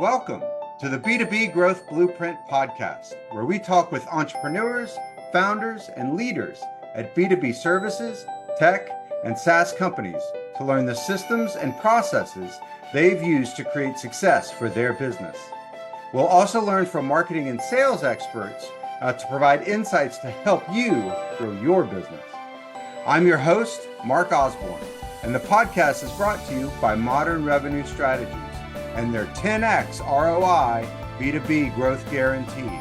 welcome to the B2B Growth Blueprint Podcast, where we talk with entrepreneurs, founders, and leaders at B2B services, tech, and SaaS companies to learn the systems and processes they've used to create success for their business. We'll also learn from marketing and sales experts to provide insights to help you grow your business. I'm your host, Mark Osborne, and the podcast is brought to you by Modern Revenue Strategies and their 10x ROI B2B Growth Guarantee.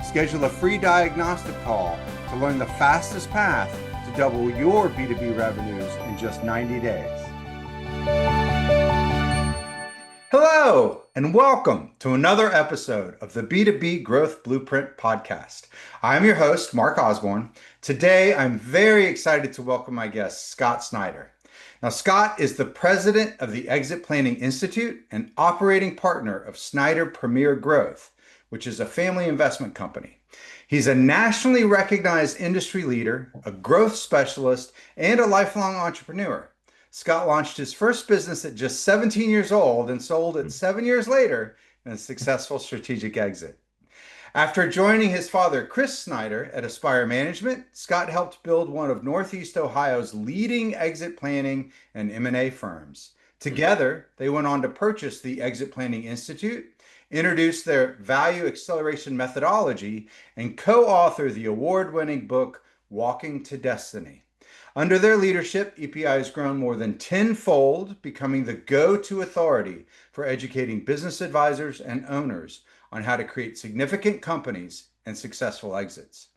Schedule a free diagnostic call to learn the fastest path to double your B2B revenues in just 90 days. Hello, and welcome to another episode of the B2B Growth Blueprint Podcast. I'm your host, Mark Osborne. Today, I'm very excited to welcome my guest, Scott Snyder. Now, Scott is the president of the Exit Planning Institute and operating partner of Snyder Premier Growth, which is a family investment company. He's a nationally recognized industry leader, a growth specialist, and a lifelong entrepreneur. Scott launched his first business at just 17 years old and sold it 7 years later in a successful strategic exit. After joining his father, Chris Snyder, at Aspire Management, Scott helped build one of Northeast Ohio's leading exit planning and M&A firms. Together, they went on to purchase the Exit Planning Institute, introduce their value acceleration methodology, and co-author the award-winning book, Walking to Destiny. Under their leadership, EPI has grown more than tenfold, becoming the go-to authority for educating business advisors and owners on how to create significant companies and successful exits.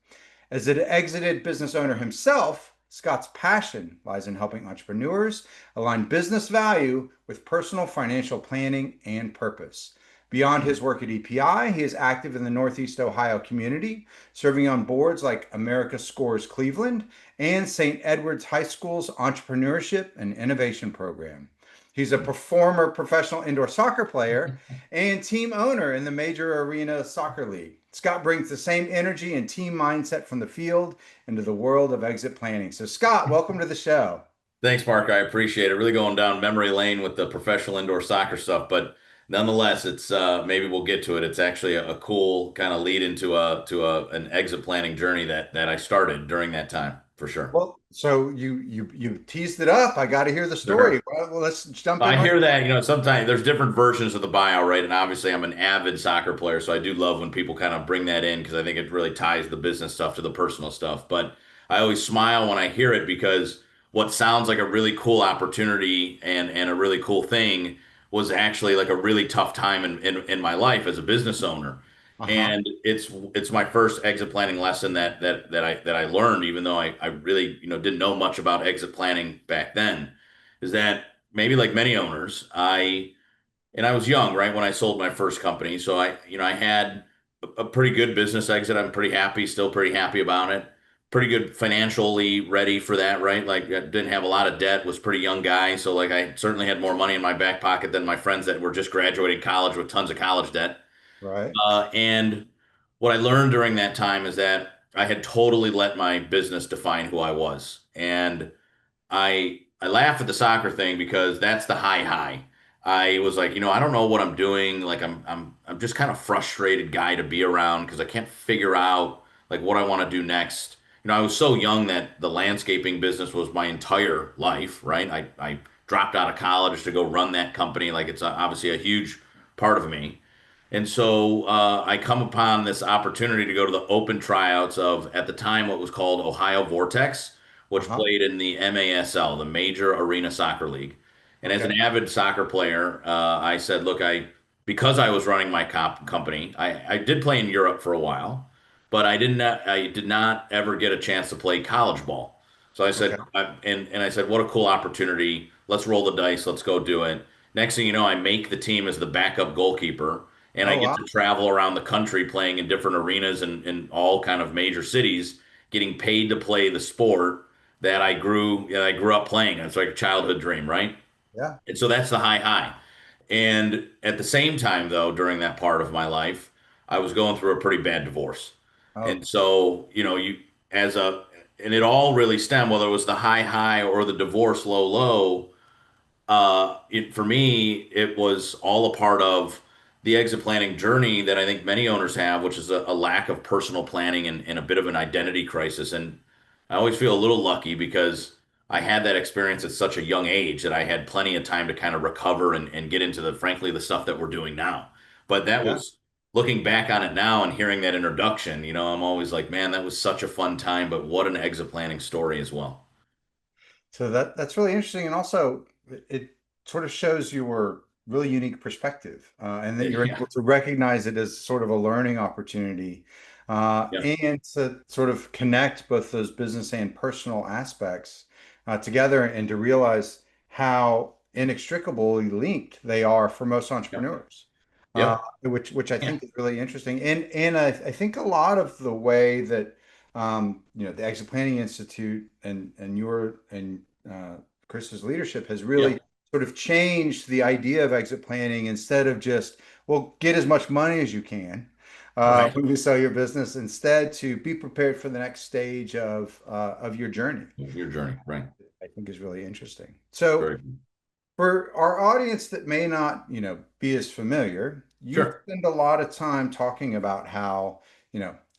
As an exited business owner himself, Scott's passion lies in helping entrepreneurs align business value with personal financial planning and purpose. Beyond his work at EPI, he is active in the Northeast Ohio community, serving on boards like America Scores Cleveland and St. Edward's High School's Entrepreneurship and Innovation Program. He's a former professional indoor soccer player and team owner in the Major Arena Soccer League. Scott brings the same energy and team mindset from the field into the world of exit planning. So Scott, welcome to the show. Thanks, Mark. I appreciate it. Really going down memory lane with the professional indoor soccer stuff, but nonetheless, it's maybe we'll get to it. It's actually a cool kind of lead into an exit planning journey that I started during that time, for sure. Well, so you teased it up. I got to hear the story. Sure. Well, let's jump in. I hear that, sometimes there's different versions of the bio, right? And obviously I'm an avid soccer player, so I do love when people kind of bring that in because I think it really ties the business stuff to the personal stuff. But I always smile when I hear it because what sounds like a really cool opportunity and a really cool thing was actually like a really tough time in my life as a business owner. And it's my first exit planning lesson that I learned, even though I really didn't know much about exit planning back then, is that maybe like many owners, I was young, right, when I sold my first company. So I had a pretty good business exit. I'm still pretty happy about it. Pretty good financially ready for that, right? Like I didn't have a lot of debt, was pretty young guy. So like I certainly had more money in my back pocket than my friends that were just graduating college with tons of college debt. Right. And what I learned during that time is that I had totally let my business define who I was. And I laugh at the soccer thing because that's the high. I was like, I don't know what I'm doing. Like I'm just kind of frustrated guy to be around because I can't figure out like what I want to do next. I was so young that the landscaping business was my entire life, right? I dropped out of college to go run that company. Like it's obviously a huge part of me. And so I come upon this opportunity to go to the open tryouts of, at the time, what was called Ohio Vortex, which played in the MASL, the Major Arena Soccer League. And as an avid soccer player, I said, look, because I was running my company, I did play in Europe for a while, but I did not ever get a chance to play college ball. So I said, and I said, what a cool opportunity. Let's roll the dice. Let's go do it. Next thing you know, I make the team as the backup goalkeeper. And I get to travel around the country playing in different arenas in all kind of major cities, getting paid to play the sport that I grew up playing. It's like a childhood dream, right? Yeah. And so that's the high. And at the same time, though, during that part of my life, I was going through a pretty bad divorce. And so, and it all really stemmed, whether it was the high or the divorce low. For me, it was all a part of the exit planning journey that I think many owners have, which is a lack of personal planning and a bit of an identity crisis. And I always feel a little lucky because I had that experience at such a young age that I had plenty of time to kind of recover and get into frankly, the stuff that we're doing now. But that Yeah. was looking back on it now and hearing that introduction, I'm always like, man, that was such a fun time, but what an exit planning story as well. So that's really interesting, and also it sort of shows your really unique perspective, and that you're Yeah. able to recognize it as sort of a learning opportunity, Yeah. and to sort of connect both those business and personal aspects together, and to realize how inextricably linked they are for most Yep. entrepreneurs, Yep. which I Yeah. think is really interesting, and I think a lot of the way that the Exit Planning Institute and your and Chris's leadership has really Yep. sort of changed the idea of exit planning instead of just, well, get as much money as you can Right. when you sell your business, instead to be prepared for the next stage of your journey. Your journey. Right. I think is really interesting. So Very for our audience that may not, be as familiar, you sure. spend a lot of time talking about how,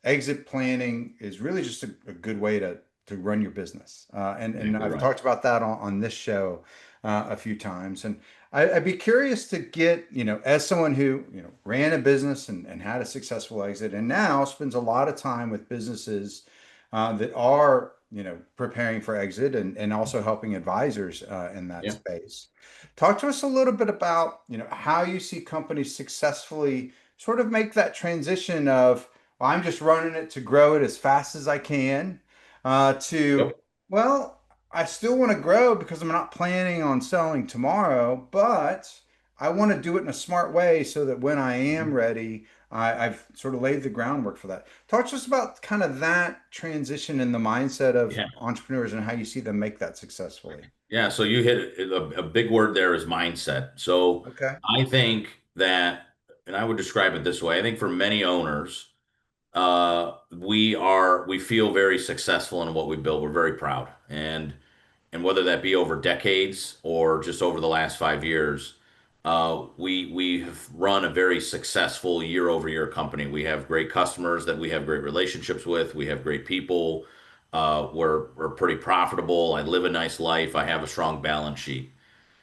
exit planning is really just a good way to run your business. And Exactly I've right. talked about that on this show a few times. And I'd be curious to get, as someone who, ran a business and had a successful exit and now spends a lot of time with businesses that are, preparing for exit and also helping advisors in that Yeah. space. Talk to us a little bit about, how you see companies successfully sort of make that transition of, well, I'm just running it to grow it as fast as I can, to, Yep. well, I still want to grow because I'm not planning on selling tomorrow, but I want to do it in a smart way so that when I am ready, I've sort of laid the groundwork for that. Talk to us about kind of that transition in the mindset of Yeah. entrepreneurs and how you see them make that successfully. Yeah. So you hit a big word there is mindset. So Okay. I think that, and I would describe it this way. I think for many owners, we feel very successful in what we built. We're very proud. And whether that be over decades or just over the last 5 years, we have run a very successful year-over-year company. We have great customers that we have great relationships with. We have great people. We're pretty profitable. I live a nice life. I have a strong balance sheet.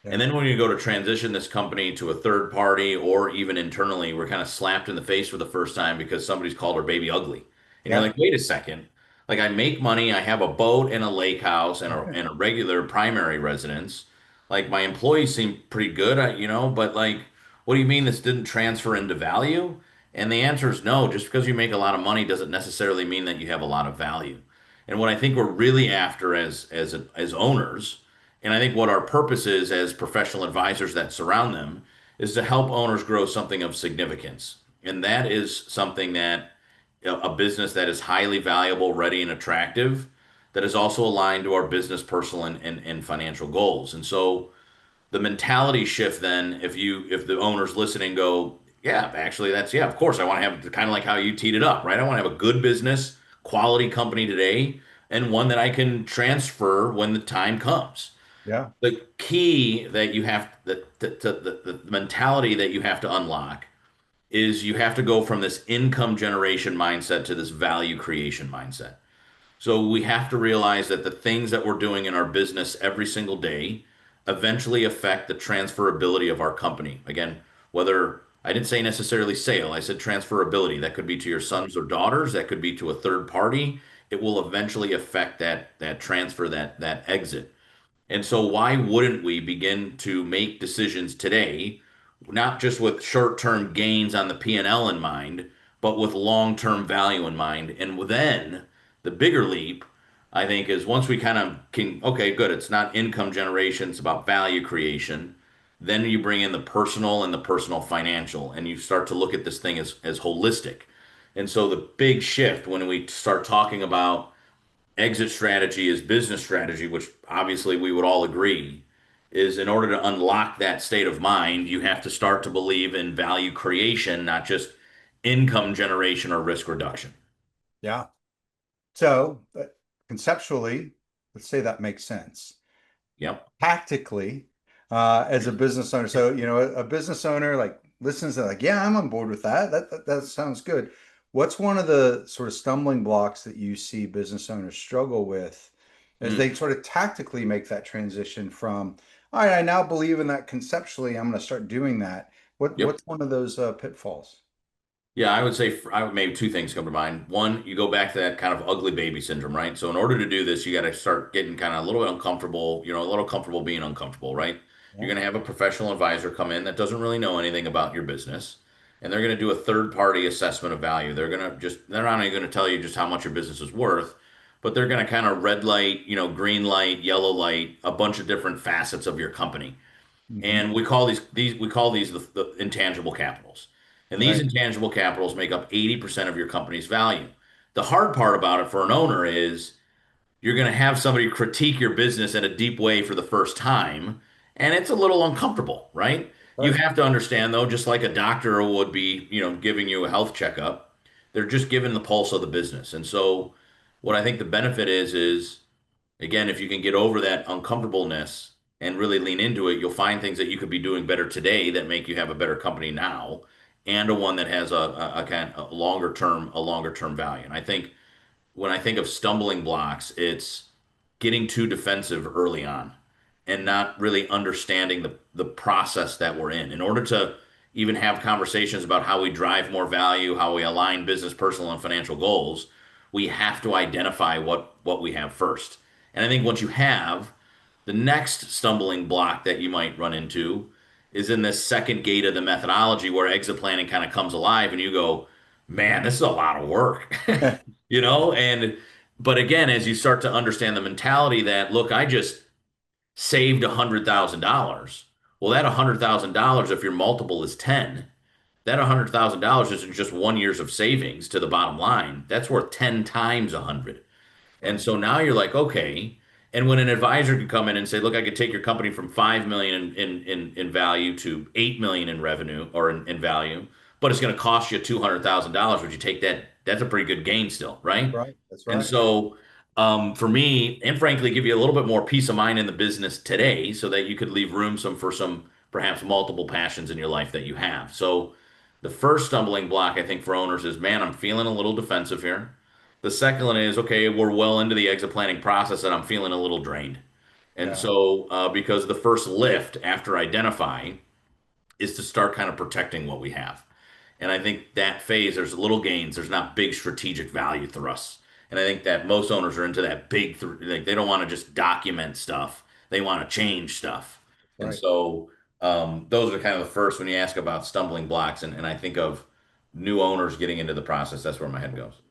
And Yeah. then when you go to transition this company to a third party or even internally, we're kind of slapped in the face for the first time because somebody's called our baby ugly. And you're Yeah. like, wait a second. Like I make money, I have a boat and a lake house and a regular primary residence. Like my employees seem pretty good, but like, what do you mean this didn't transfer into value? And the answer is no. Just because you make a lot of money doesn't necessarily mean that you have a lot of value. And what I think we're really after as owners, and I think what our purpose is as professional advisors that surround them is to help owners grow something of significance. And that is something that a business that is highly valuable, ready, and attractive, that is also aligned to our business, personal, and financial goals. And so the mentality shift then, if the owners listening go, yeah, actually yeah, of course I want to have kind of like how you teed it up, right? I want to have a good business, quality company today, and one that I can transfer when the time comes. Yeah. The key that you have the mentality that you have to unlock is you have to go from this income generation mindset to this value creation mindset. So we have to realize that the things that we're doing in our business every single day eventually affect the transferability of our company. Again, whether I didn't say necessarily sale, I said transferability. That could be to your sons or daughters, that could be to a third party. It will eventually affect that transfer, that exit. And so, why wouldn't we begin to make decisions today, not just with short-term gains on the P&L in mind, but with long-term value in mind? And then the bigger leap, I think, is once we kind of can, okay, good, it's not income generation, it's about value creation. Then you bring in the personal and the personal financial, and you start to look at this thing as holistic. And so, the big shift when we start talking about exit strategy is business strategy, which obviously we would all agree, is in order to unlock that state of mind, you have to start to believe in value creation, not just income generation or risk reduction. Yeah. So conceptually, let's say that makes sense. Yep. Tactically, as a business owner, so a business owner like listens, they're like, yeah, I'm on board with that. That sounds good. What's one of the sort of stumbling blocks that you see business owners struggle with as Mm, they sort of tactically make that transition from, all right, I now believe in that conceptually, I'm going to start doing that. yep. What's one of those pitfalls? Yeah, I would say I would maybe two things come to mind. One, you go back to that kind of ugly baby syndrome, right? So in order to do this, you got to start getting kind of a little bit uncomfortable, a little comfortable being uncomfortable, right? You're Yeah. going to have a professional advisor come in that doesn't really know anything about your business, and they're going to do a third party assessment of value. They're not only going to tell you just how much your business is worth, but they're going to kind of red light, green light, yellow light, a bunch of different facets of your company. Hmm. And we call these the intangible capitals. And these Right. intangible capitals make up 80% of your company's value. The hard part about it for an owner is you're going to have somebody critique your business in a deep way for the first time, and it's a little uncomfortable, right? You Right. have to understand though, just like a doctor would be, giving you a health checkup, they're just giving the pulse of the business. And so what I think the benefit is again, if you can get over that uncomfortableness and really lean into it, you'll find things that you could be doing better today that make you have a better company now, and a one that has a kind of a longer term value. And I think when I think of stumbling blocks, it's getting too defensive early on and not really understanding the process that we're in. In order to even have conversations about how we drive more value, how we align business, personal, and financial goals, we have to identify what we have first. And I think once you have, the next stumbling block that you might run into is in this second gate of the methodology where exit planning kind of comes alive and you go, man, this is a lot of work. And but again, as you start to understand the mentality that, look, I just saved $100,000. Well, that $100,000, if your multiple is 10, that $100,000 isn't just 1 year's of savings to the bottom line. That's worth 10 times 100. And Right. so now you're like, okay. And when an advisor could come in and say, look, I could take your company from 5 million in value to 8 million in revenue or in value, but it's going to cost you $200,000. Would you take that? That's a pretty good gain still, right? Right. That's And right. so for me, and frankly, give you a little bit more peace of mind in the business today so that you could leave room for some perhaps multiple passions in your life that you have. So the first stumbling block I think for owners is, man, I'm feeling a little defensive here. The second one is, okay, we're well into the exit planning process and I'm feeling a little drained. And Yeah. so, because the first lift after identifying is to start kind of protecting what we have. And I think that phase, there's little gains, there's not big strategic value thrusts. And I think that most owners are into that like they don't want to just document stuff, they want to change stuff. That's And right. so, those are kind of the first when you ask about stumbling blocks. And I think of new owners getting into the process, that's where my head goes.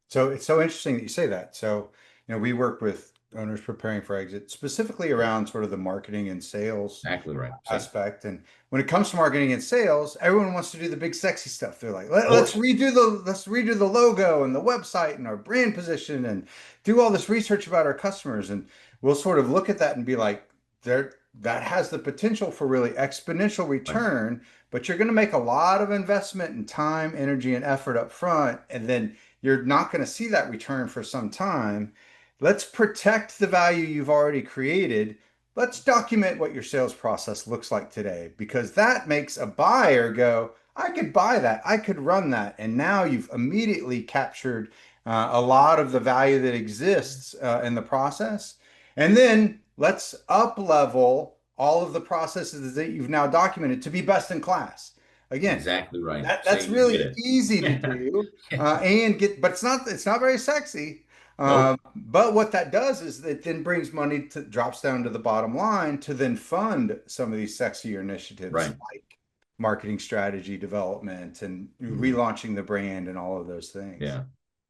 So it's so interesting that you say that. So, we work with owners preparing for exit, specifically Yep, around sort of the marketing and sales exactly right. Same. aspect. And when it comes to marketing and sales, everyone wants to do the big sexy stuff. They're like, Of let's course. redo the logo and the website and our brand position and do all this research about our customers. And we'll sort of look at that and be like, there that has the potential for really exponential Right. return, but you're going to make a lot of investment in time, energy, and effort up front, and then you're not going to see that return for some time. Let's protect the value you've already created. Let's document what your sales process looks like today because that makes a buyer go, I could buy that, I could run that. And now you've immediately captured a lot of the value that exists in the process. And then let's up level all of the processes that you've now documented to be best in class. Again, Exactly right. that's See, you really get easy to it. do and get, but it's not very sexy. Nope. But what that does is it then brings money to drops down to the bottom line to then fund some of these sexier initiatives Right. like marketing strategy development and Mhm. relaunching the brand and all of those things. Yeah.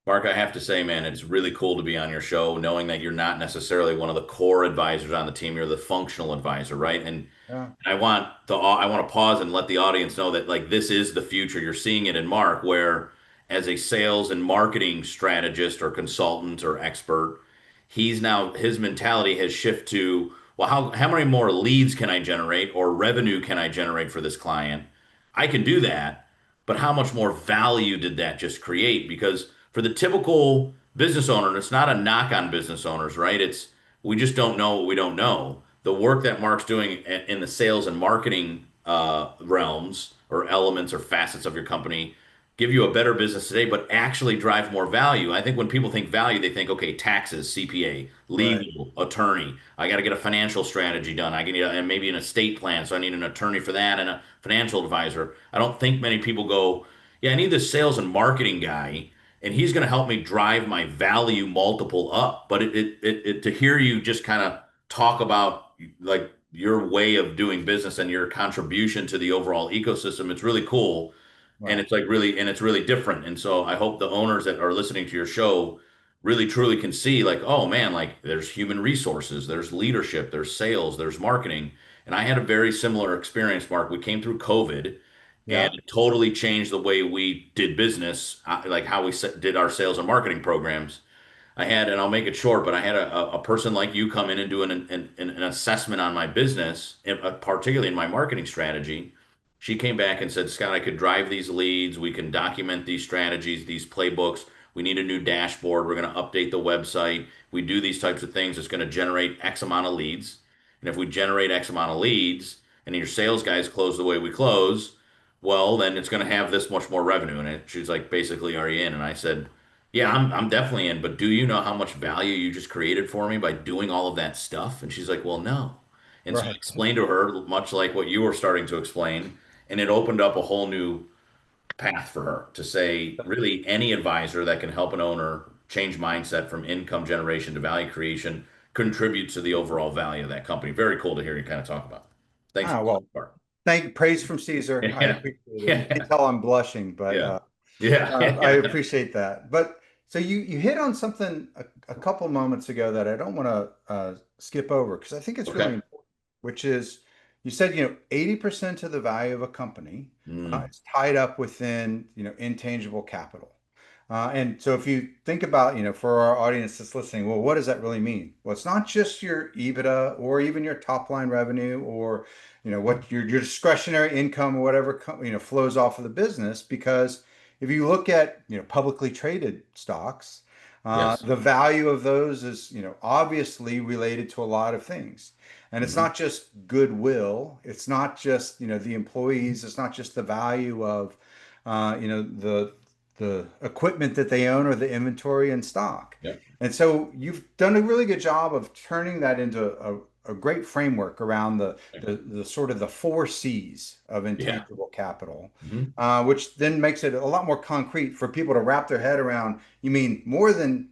Mark, I have to say, man, it's really cool to be on your show, knowing that you're not necessarily one of the core advisors on the team. You're the functional advisor, right? And Yeah. I want to pause and let the audience know that like this is the future. You're seeing it in Mark, where as a sales and marketing strategist or consultant or expert, he's now his mentality has shifted to, well, how many more leads can I generate or revenue can I generate for this client? I can do that, but how much more value did that just create? Because for the typical business owner, and it's not a knock on business owners, right? We just don't know what we don't know. The work that Mark's doing in the sales and marketing realms or elements or facets of your company give you a better business today, but actually drive more value. I think when people think value, they think, okay, taxes, CPA, Right. legal, attorney. I got to get a financial strategy done. I need and maybe an estate plan, so I need an attorney for that and a financial advisor. I don't think many people go, yeah, I need this sales and marketing guy, and he's going to help me drive my value multiple up. But to hear you just kind of talk about like your way of doing business and your contribution to the overall ecosystem, it's really cool. And Right. it's like really, and it's really different. And so I hope the owners that are listening to your show really truly can see like, oh man, like there's human resources, there's leadership, there's sales, there's marketing. And I had a very similar experience, Mark. We came through COVID and Yeah. it totally changed the way we did business, like how we did our sales and marketing programs. I had, and I'll make it short, but I had a person like you come in and do an assessment on my business, particularly in my marketing strategy. She came back and said, Scott, I could drive these leads. We can document these strategies, these playbooks. We need a new dashboard. We're going to update the website. We do these types of things. It's going to generate X amount of leads. And if we generate X amount of leads and your sales guys close the way we close, well, then it's going to have this much more revenue. And she's like, basically, are you in? And I said, yeah, I'm definitely in, but do you know how much value you just created for me by doing all of that stuff? And she's like, well, no. And so I Right. explained to her, much like what you were starting to explain, and it opened up a whole new path for her to say, really, any advisor that can help an owner change mindset from income generation to value creation contributes to the overall value of that company. Very cool to hear you kind of talk about. Thanks for Ah, that well, part. thank praise from Caesar. I Yeah. appreciate it. You can Yeah. tell I'm blushing, but Yeah. Yeah. I Yeah. appreciate that. But so you hit on something a couple moments ago that I don't want to skip over because I think it's really Okay. important, which is you said, 80% of the value of a company Mm. is tied up within, intangible capital. And so if you think about, for our audience that's listening, well, what does that really mean? Well, it's not just your EBITDA or even your top line revenue or, what your discretionary income or whatever, flows off of the business. Because if you look at, publicly traded stocks, Yes. the value of those is, obviously related to a lot of things. And it's Hmm. not just goodwill. It's not just, the employees. It's not just the value of, the equipment that they own or the inventory in stock. Yeah. And so you've done a really good job of turning that into a great framework around the sort of the four C's of Yeah. intangible capital, Hmm. which then makes it a lot more concrete for people to wrap their head around. You mean more than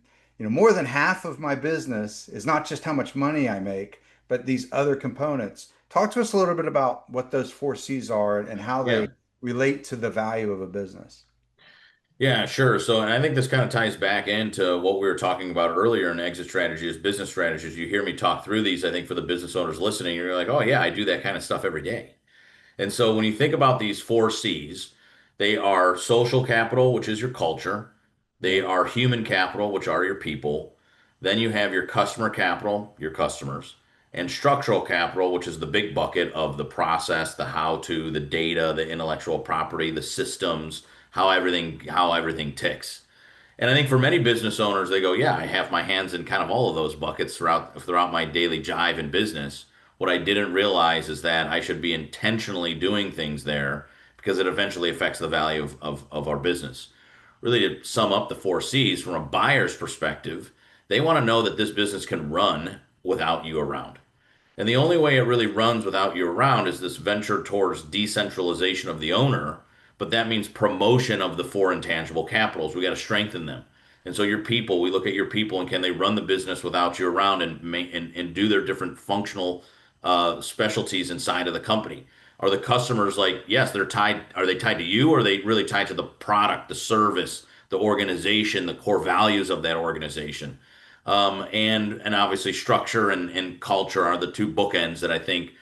half of my business is not just how much money I make, but these other components. Talk to us a little bit about what those four C's are and how Yeah. they relate to the value of a business. Yeah, sure. So, and I think this kind of ties back into what we were talking about earlier in exit strategies, business strategies. You hear me talk through these, I think for the business owners listening, you're like, oh yeah, I do that kind of stuff every day. And so when you think about these four C's, they are social capital, which is your culture. They Yeah. are human capital, which are your people. Then you have your customer capital, your customers, and structural capital, which is the big bucket of the process, the how to, the data, the intellectual property, the systems, how everything ticks. And I think for many business owners, they go, yeah, I have my hands in kind of all of those buckets throughout my daily jive in business. What I didn't realize is that I should be intentionally doing things there because it eventually affects the value of our business. Really, to sum up the four C's from a buyer's perspective, they want to know that this business can run without you around. And the only way it really runs without you around is this venture towards decentralization of the owner. But that means promotion of the four intangible capitals. We got to strengthen them. And so your people, we look at your people and can they run the business without you around and do their different functional specialties inside of the company? Are the customers like, yes, they're tied. Are they tied to you or are they really tied to the product, the service, the organization, the core values of that organization? And obviously structure and culture are the two bookends that I think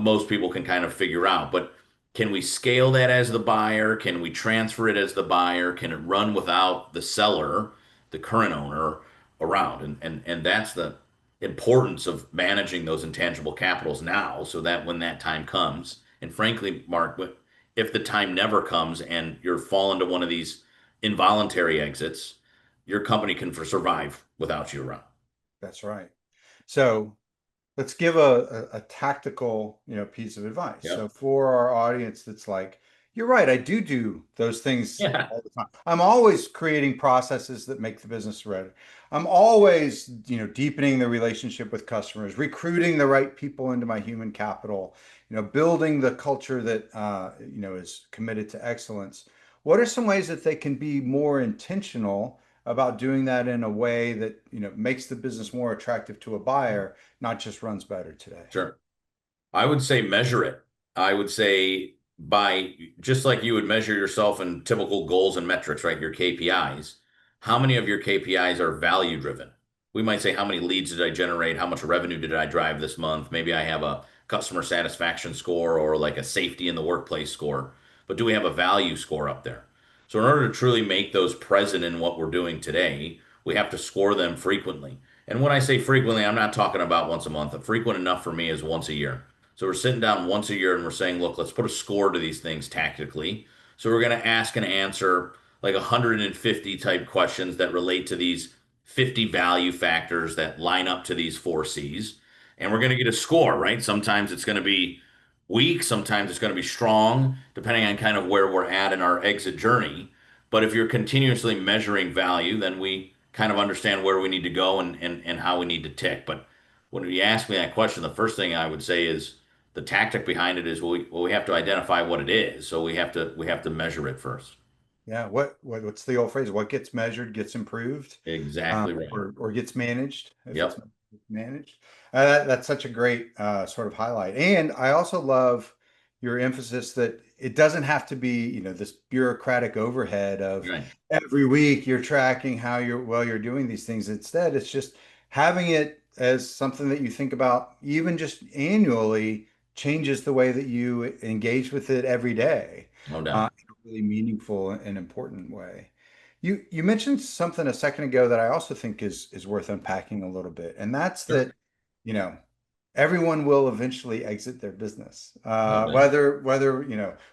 most people can kind of figure out. But can we scale that as the buyer? Can we transfer it as the buyer? Can it run without the seller, the current owner, around? And that's the importance of managing those intangible capitals now, so that when that time comes, and frankly, Mark, if the time never comes and you're fall into one of these involuntary exits, your company can survive without you around. That's right. So let's give a tactical, piece of advice. So Yep. for our audience that's like, you're right, I do those things Yeah. all the time. I'm always creating processes that make the business ready. I'm always, deepening the relationship with customers, recruiting the right people into my human capital, building the culture that is committed to excellence. What are some ways that they can be more intentional about doing that in a way that, makes the business more attractive to a buyer, not just runs better today? Sure. I would say measure it. I would say by just like you would measure yourself in typical goals and metrics, right? Your KPIs. How many of your KPIs are value driven? We might say, how many leads did I generate? How much revenue did I drive this month? Maybe I have a customer satisfaction score or like a safety in the workplace score. But do we have a value score up there? So, in order to truly make those present in what we're doing today, we have to score them frequently. And when I say frequently, I'm not talking about once a month. Frequent enough for me is once a year. So we're sitting down once a year and we're saying, look, let's put a score to these things tactically. So we're going to ask and answer like 150 type questions that relate to these 50 value factors that line up to these four C's. And we're going to get a score, right? Sometimes it's going to be weak, sometimes it's going to be strong, depending on kind of where we're at in our exit journey. But if you're continuously measuring value, then we kind of understand where we need to go and how we need to tick. But when you ask me that question, the first thing I would say is the tactic behind it is we have to identify what it is. So we have to measure it first. Yeah, what's the old phrase? What gets measured gets improved, Exactly right. or gets managed if it's Yep. managed. That's such a great sort of highlight. And I also love your emphasis that it doesn't have to be, this bureaucratic overhead of Right. every week you're tracking how you're doing these things. Instead, it's just having it as something that you think about even just annually changes the way that you engage with it every day. No doubt. In a really meaningful and important way. You mentioned something a second ago that I also think is worth unpacking a little bit, and that's Sure. that, you know, everyone will eventually exit their business, No doubt. whether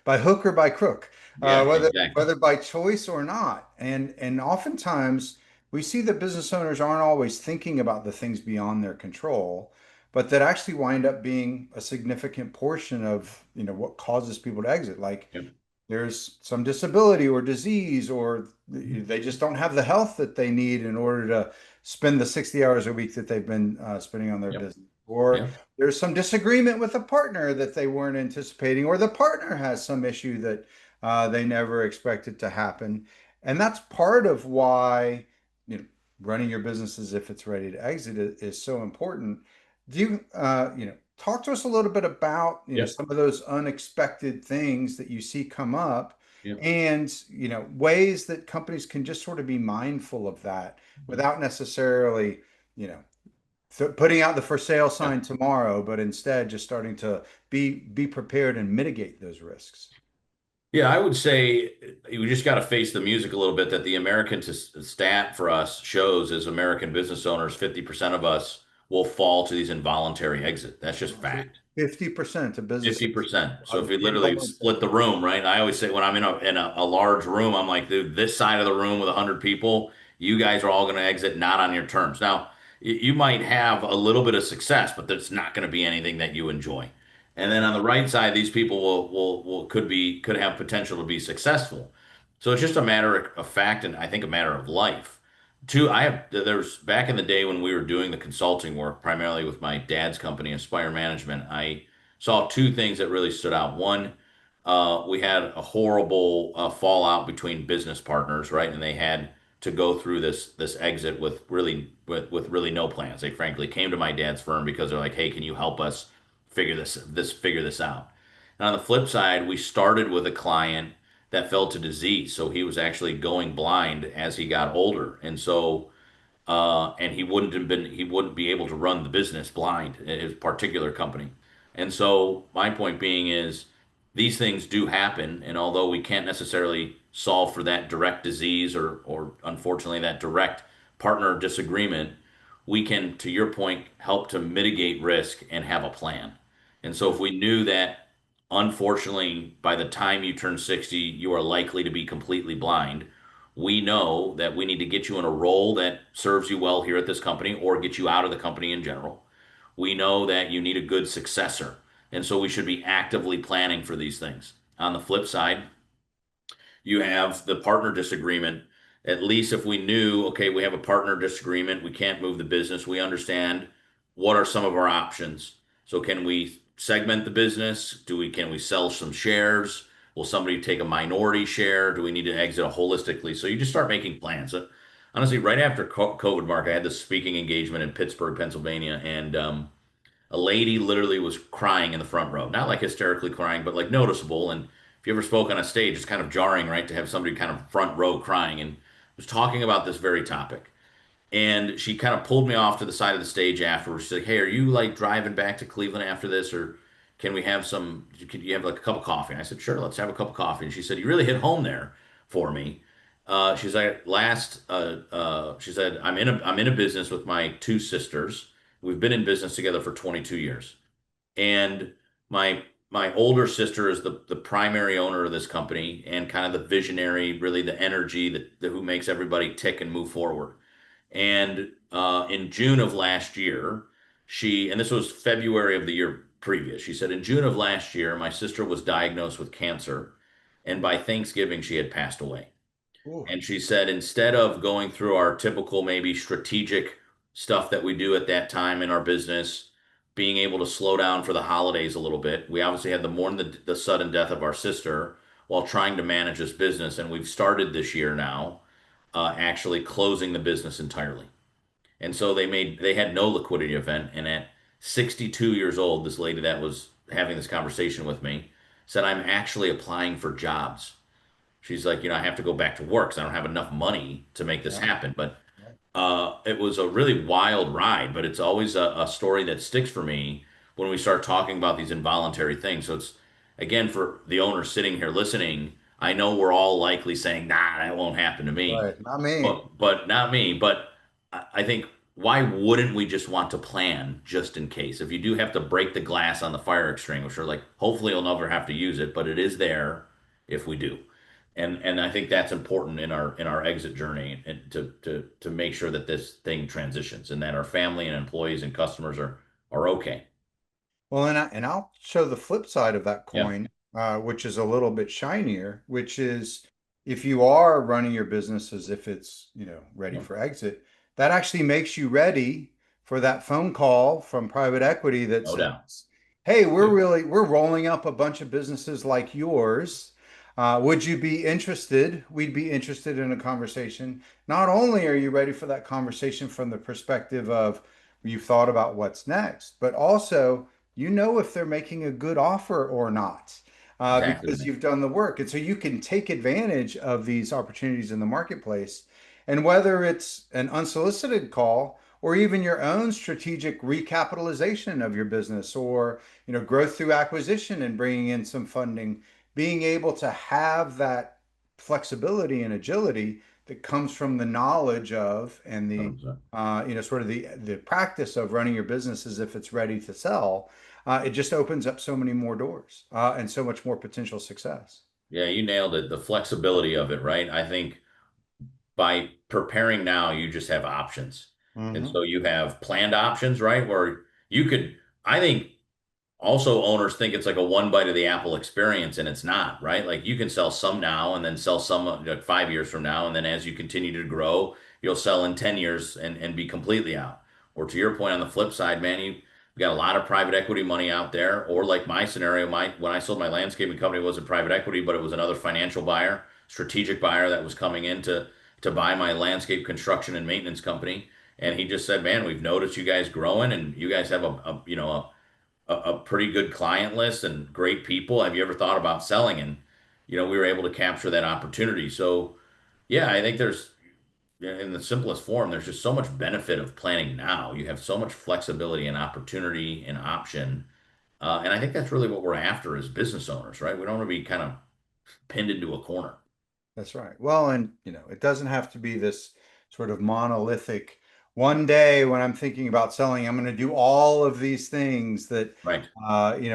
by hook or by crook, Yeah, whether exactly. whether by choice or not. And oftentimes we see that business owners aren't always thinking about the things beyond their control, but that actually wind up being a significant portion of what causes people to exit. Like Yep. there's some disability or disease, or they just don't have the health that they need in order to spend the 60 hours a week that they've been spending on their Yep. business. Or Yep. there's some disagreement with a partner that they weren't anticipating, or the partner has some issue that they never expected to happen. And that's part of why, you know, running your business as if it's ready to exit is so important. Do you, talk to us a little bit about, Yep. some of those unexpected things that you see come up, Yep. and, ways that companies can just sort of be mindful of that without necessarily, you know, putting out the for sale Yep. sign tomorrow, but instead just starting to be prepared and mitigate those risks. Yeah, I would say we just got to face the music a little bit that the American stat for us shows as American business owners, 50% of us will fall to these involuntary exit. That's just fact. 50% of businesses 50%. So if you literally split the involuntary. room, right? I always say when I'm in a large room, I'm like, dude, this side of the room with 100 people, you guys are all going to exit not on your terms. Now, you might have a little bit of success, but that's not going to be anything that you enjoy. And then on the right side, these people will could have potential to be successful. So it's just a matter of fact, and I think a matter of life. Two, there's back in the day when we were doing the consulting work, primarily with my dad's company, Aspire Management, I saw two things that really stood out. One, we had a horrible fallout between business partners, right? And they had to go through this exit with really no plans. They frankly came to my dad's firm because they're like, "Hey, can you help us figure this out?" And on the flip side, we started with a client that fell to disease, so he was actually going blind as he got older, and so and he wouldn't be able to run the business blind at his particular company. And so my point being is these things do happen, and although we can't necessarily solve for that direct disease or unfortunately that direct partner disagreement, we can, to your point, help to mitigate risk and have a plan. And so if we knew that unfortunately by the time you turn 60 you are likely to be completely blind, we know that we need to get you in a role that serves you well here at this company or get you out of the company in general. We know that you need a good successor. And so we should be actively planning for these things. On the flip side, you have the partner disagreement. At least if we knew, okay, we have a partner disagreement, we can't move the business, we understand what are some of our options. So can we segment the business? Can we sell some shares? Will somebody take a minority share? Do we need to exit holistically? So you just start making plans. Honestly, right after COVID, Mark, I had this speaking engagement in Pittsburgh, Pennsylvania, and a lady literally was crying in the front row. Not like hysterically crying, but like noticeable. And if you ever spoke on a stage, it's kind of jarring, right, to have somebody kind of front row crying and was talking about this very topic. And she kind of pulled me off to the side of the stage afterwards. She's like, "Hey, are you like driving back to Cleveland after this, or can we have some? Could you have like a cup of coffee?" And I said, "Sure, let's have a cup of coffee." And she said, "You really hit home there for me." She's like, she said, I'm in a business with my two sisters. We've been in business together for 22 years, and my older sister is the primary owner of this company and kind of the visionary, really the energy that who makes everybody tick and move forward. And in June of last year, and this was February of the year previous, she said, in June of last year, my sister was diagnosed with cancer, and by Thanksgiving, she had passed away. Ooh. And she said, instead of going through our typical, maybe strategic stuff that we do at that time in our business, being able to slow down for the holidays a little bit, we obviously had the mourn the sudden death of our sister while trying to manage this business. And we've started this year now, actually closing the business entirely. And so they had no liquidity event. And at 62 years old, this lady that was having this conversation with me said, I'm actually applying for jobs. She's like, I have to go back to work because I don't have enough money to make this Yeah. happen. But Right. it was a really wild ride, but it's always a story that sticks for me when we start talking about these involuntary things. So it's, again, for the owner sitting here listening, I know we're all likely saying, nah, that won't happen to me, Right. Not me. but not me. But I think, why wouldn't we just want to plan just in case? If you do have to break the glass on the fire extinguisher, like hopefully you'll never have to use it, but it is there if we do. And I think that's important in our exit journey, and to make sure that this thing transitions and that our family and employees and customers are okay. Well, and I'll show the flip side of that Yeah. coin, which is a little bit shinier, which is if you are running your business as if it's, ready Yeah. for exit, that actually makes you ready for that phone call from private equity that No doubt. says, "Hey, Yep. we're rolling up a bunch of businesses like yours. Would you be interested? We'd be interested in a conversation. Not only are you ready for that conversation from the perspective of you've thought about what's next, but also if they're making a good offer or not, Exactly. because you've done the work. And so you can take advantage of these opportunities in the marketplace. And whether it's an unsolicited call or even your own strategic recapitalization of your business or, growth through acquisition and bringing in some funding, being able to have that flexibility and agility that comes from the knowledge of and the 100%. sort of the practice of running your business as if it's ready to sell. It just opens up so many more doors and so much more potential success. Yeah, you nailed it. The flexibility of it, right? I think by preparing now, you just have options. And Hmm. so you have planned options, right? Where you could, I think also owners think it's like a one bite of the apple experience, and it's not, right? Like you can sell some now and then sell some like 5 years from now. And then as you continue to grow, you'll sell in 10 years and be completely out. Or to your point on the flip side, man, you got a lot of private equity money out there. Or like my scenario, when I sold my landscaping company, it wasn't private equity, but it was another financial buyer, strategic buyer that was coming in to buy my landscape construction and maintenance company. And he just said, man, we've noticed you guys growing and you guys have a pretty good client list and great people. Have you ever thought about selling? And, we were able to capture that opportunity. So, yeah, I think in the simplest form, there's just so much benefit of planning now. You have so much flexibility and opportunity and option. And I think that's really what we're after as business owners, right? We don't want to be kind of pinned into a corner. That's right. Well, and it doesn't have to be this sort of monolithic. One day when I'm thinking about selling, I'm going to do all of these things that Right.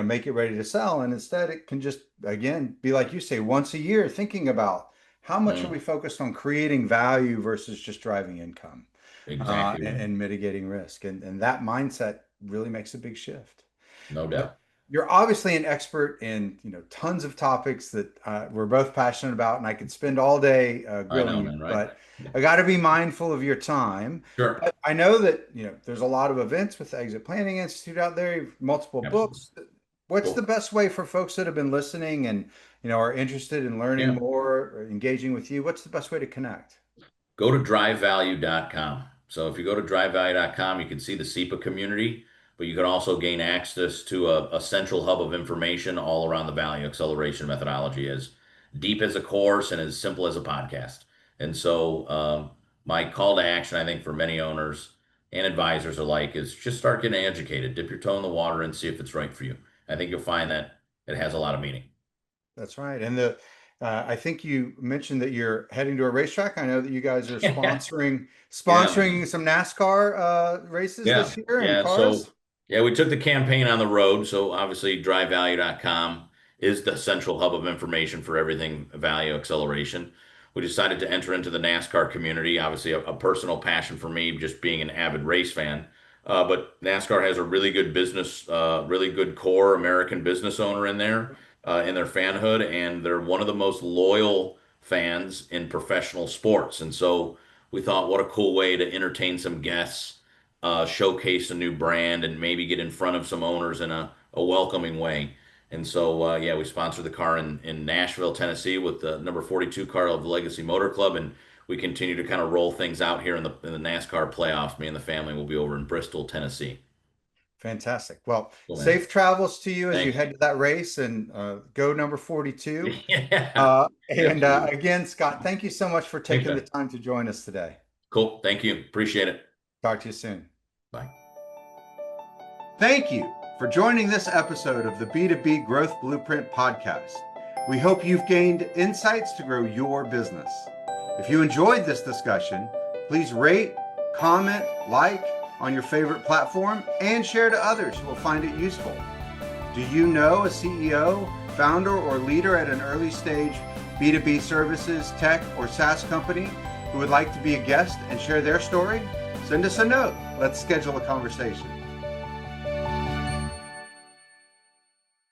make it ready to sell. And instead, it can just again be like you say, once a year, thinking about how much are Mm, we focused on creating value versus just driving income exactly and, right. and mitigating risk. And that mindset really makes a big shift. No But doubt. you're obviously an expert in, tons of topics that we're both passionate about, and I could spend all day I grilling know, you, man, right? but I got to be mindful of your time. Sure. But I know that, there's a lot of events with the Exit Planning Institute out there, multiple Absolutely. books. What's the Cool. best way for folks that have been listening and, are interested in learning Yeah. more or engaging with you? What's the best way to connect? Go to drivevalue.com. So if you go to drivevalue.com, you can see the SEPA community, but you can also gain access to a central hub of information all around the value acceleration methodology, as deep as a course and as simple as a podcast. And so, my call to action, I think, for many owners and advisors alike, is just start getting educated, dip your toe in the water and see if it's right for you. I think you'll find that it has a lot of meaning. That's right. And I think you mentioned that you're heading to a racetrack. I know that you guys are Yeah, sponsoring some NASCAR races yeah, this year and yeah. cars. So, yeah, we took the campaign on the road. So, obviously, drivevalue.com is the central hub of information for everything value acceleration. We decided to enter into the NASCAR community, obviously, a personal passion for me, just being an avid race fan. But NASCAR has a really good business, really good core American business owner in there, in their fanhood, and they're one of the most loyal fans in professional sports. And so, we thought, what a cool way to entertain some guests, showcase a new brand, and maybe get in front of some owners in a welcoming way. And so, yeah, we sponsored the car in Nashville, Tennessee, with the number 42 car of the Legacy Motor Club, and we continue to kind of roll things out here in the NASCAR playoffs. Me and the family will be over in Bristol, Tennessee. Fantastic. Well, Cool, man. safe travels to you as you Thank head to that race and go number 42. you. Yeah, absolutely. Again, Scott, thank you so much for Thanks, taking the man. time to join us today. Cool. Thank you. Appreciate it. Talk to you soon. Bye. Thank you for joining this episode of the B2B Growth Blueprint Podcast. We hope you've gained insights to grow your business. If you enjoyed this discussion, please rate, comment, like on your favorite platform, and share to others who will find it useful. Do you know a CEO, founder, or leader at an early stage B2B services, tech, or SaaS company who would like to be a guest and share their story? Send us a note. Let's schedule a conversation.